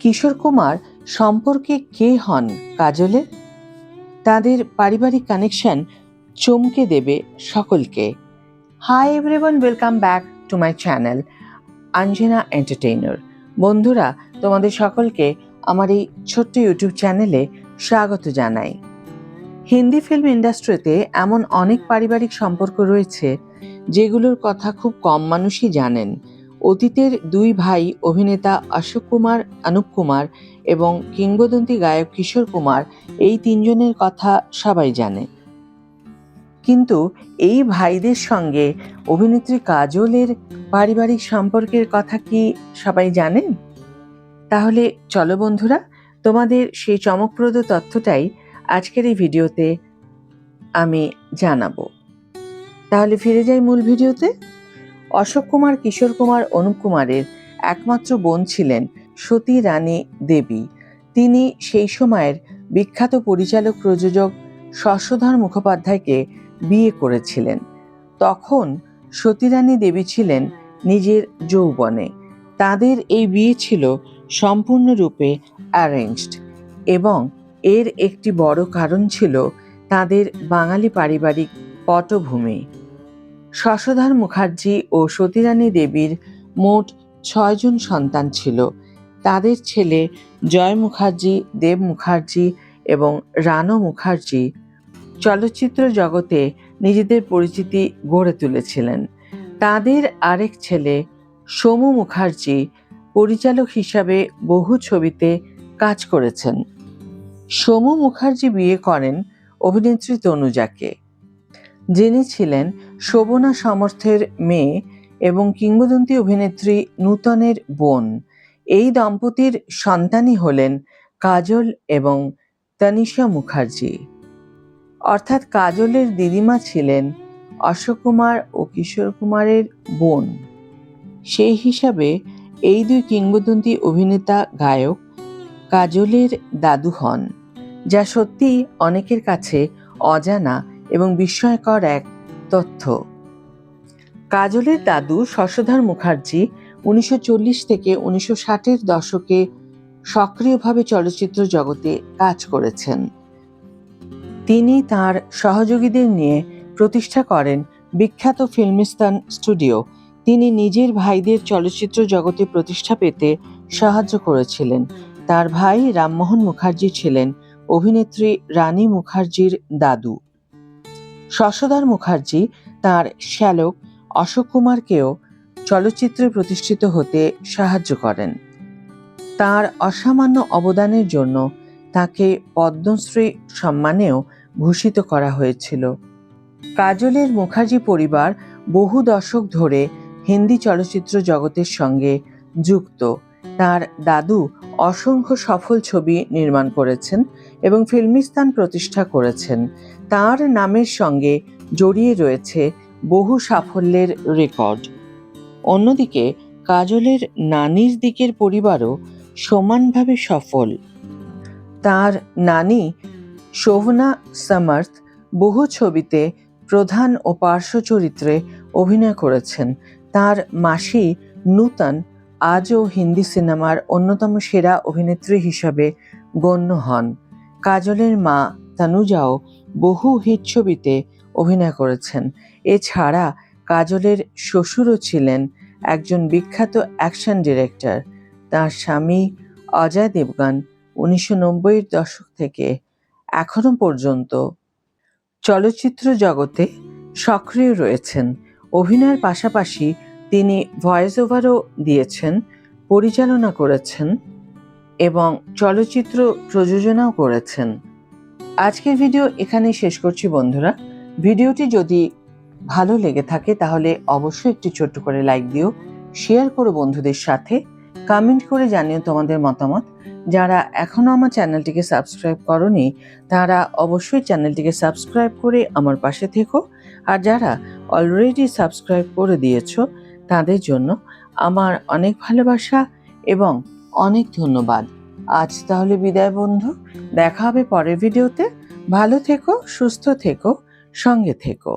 কিশোর কুমার সম্পর্কে কে হন কাজলের? তাদের পারিবারিক কানেকশন চমকে দেবে সকলকে। Hi everyone, welcome back to my channel Anjana entertainer. বন্ধুরা, তোমাদের সকলকে আমার এই ছোট্ট ইউটিউব চ্যানেলে স্বাগত জানাই। হিন্দি ফিল্ম ইন্ডাস্ট্রিতে এমন অনেক পারিবারিক সম্পর্ক রয়েছে যেগুলোর কথা খুব কম মানুষই জানেন। অতীতের দুই ভাই অভিনেতা অশোক কুমার, অনুপ কুমার এবং কিংবদন্তি গায়ক কিশোর কুমার, এই তিনজনের কথা সবাই জানে। কিন্তু এই ভাইদের সঙ্গে অভিনেত্রী কাজলের পারিবারিক সম্পর্কের কথা কি সবাই জানেন? তাহলে চলো বন্ধুরা, তোমাদের সেই চমকপ্রদ তথ্যটাই আজকের এই ভিডিওতে আমি জানাবো। তাহলে ফিরে যাই মূল ভিডিওতে। অশোক কুমার কিশোর কুমার অনুপ কুমারের একমাত্র বোন ছিলেন সতী রানী দেবী। তিনি সেই সময়ের বিখ্যাত পরিচালক প্রযোজক শশধর মুখোপাধ্যায়কে বিয়ে করেছিলেন। তখন সতী রানী দেবী ছিলেন নিজের যৌবনে। তাদের এই বিয়ে ছিল সম্পূর্ণরূপে অ্যারেঞ্জড এবং এর একটি বড় কারণ ছিল তাদের বাঙালি পারিবারিক পটভূমি। শশধর মুখার্জি ও সতী রানী দেবীর মোট 6 জন সন্তান ছিল। তাদের ছেলে জয় মুখার্জি, দেব মুখার্জি এবং রানো মুখার্জি চলচ্চিত্র জগতে নিজেদের পরিচিতি গড়ে তুলেছিলেন। তাদের আরেক ছেলে সোমু মুখার্জি পরিচালক হিসাবে বহু ছবিতে কাজ করেছেন। সোমু মুখার্জি বিয়ে করেন অভিনেত্রী তনুজাকে, যিনি ছিলেন শোভনা সমর্থের মেয়ে এবং কিংবদন্তি অভিনেত্রী নূতনের বোন। এই দম্পতির সন্তানই হলেন কাজল এবং তনিষা মুখার্জি। অর্থাৎ কাজলের দিদিমা ছিলেন অশোক কুমার ও কিশোর কুমারের বোন। সেই হিসাবে এই দুই কিংবদন্তি অভিনেতা গায়ক কাজলের দাদু হন, যা সত্যি অনেকের কাছে অজানা এবং বিস্ময়কর এক তথ্য। কাজলের দাদু শশধর মুখার্জি 1940 থেকে 1960-এর দশকে সক্রিয়ভাবে চলচ্চিত্র জগতে কাজ করেছেন। তিনি তার সহযোগীদের নিয়ে প্রতিষ্ঠা করেন বিখ্যাত ফিল্মিস্তান স্টুডিও। তিনি নিজের ভাইদের চলচ্চিত্র জগতে প্রতিষ্ঠা পেতে সাহায্য করেছিলেন। তার ভাই রামমোহন মুখার্জি ছিলেন অভিনেত্রী রানী মুখার্জির দাদু। শশধর মুখার্জি তার শ্যালক অশোক কুমারকেও চলচ্চিত্রে প্রতিষ্ঠিত হতে সাহায্য করেন। তার অসামান্য অবদানের জন্য তাকে পদ্মশ্রী সম্মানেও ভূষিত করা হয়েছিল। কাজলের মুখার্জি পরিবার বহু দশক ধরে হিন্দি চলচ্চিত্র জগতের সঙ্গে যুক্ত। তার দাদু অসংখ্য সফল ছবি নির্মাণ করেছেন এবং ফিল্মিস্তান প্রতিষ্ঠা করেছেন। তার নামের সঙ্গে জড়িয়ে রয়েছে বহু সাফল্যের রেকর্ড। অন্যদিকে কাজলের নানির দিকের পরিবারও সমানভাবে সফল। তার নানি শোভনা সমর্থ বহু ছবিতে প্রধান ও পার্শ্ব চরিত্রে অভিনয় করেছেন। তার মাসি নূতন আজও হিন্দি সিনেমার অন্যতম সেরা অভিনেত্রী হিসাবে গণ্য হন। কাজলের মা তনুজাও বহু হিট ছবিতে অভিনয় করেছেন। এছাড়া কাজলের শ্বশুরও ছিলেন একজন বিখ্যাত অ্যাকশন ডিরেক্টর। তার স্বামী অজয় দেবগন 1990-এর দশক থেকে এখনো পর্যন্ত চলচ্চিত্র জগতে সক্রিয় রয়েছেন। অভিনয়ের পাশাপাশি তিনি ভয়েস ওভারও দিয়েছেন, পরিচালনা করেছেন এবং চলচ্চিত্র প্রযোজনাও করেছেন। আজকের ভিডিও এখানেই শেষ করছি বন্ধুরা। ভিডিওটি যদি ভালো লেগে থাকে তাহলে অবশ্যই একটি ছোট্ট করে লাইক দিও, শেয়ার করো বন্ধুদের সাথে, কমেন্ট করে জানিও তোমাদের মতামত। যারা এখনো আমার চ্যানেলটিকে সাবস্ক্রাইব করোনি তারা অবশ্যই চ্যানেলটিকে সাবস্ক্রাইব করে আমার পাশে থেকো। আর যারা অলরেডি সাবস্ক্রাইব করে দিয়েছো তাদের জন্য আমার অনেক ভালোবাসা এবং অনেক ধন্যবাদ। আজ তাহলে বিদায় বন্ধু, দেখা হবে পরের ভিডিওতে। ভালো থেকো, সুস্থ থেকো, সঙ্গে থেকো।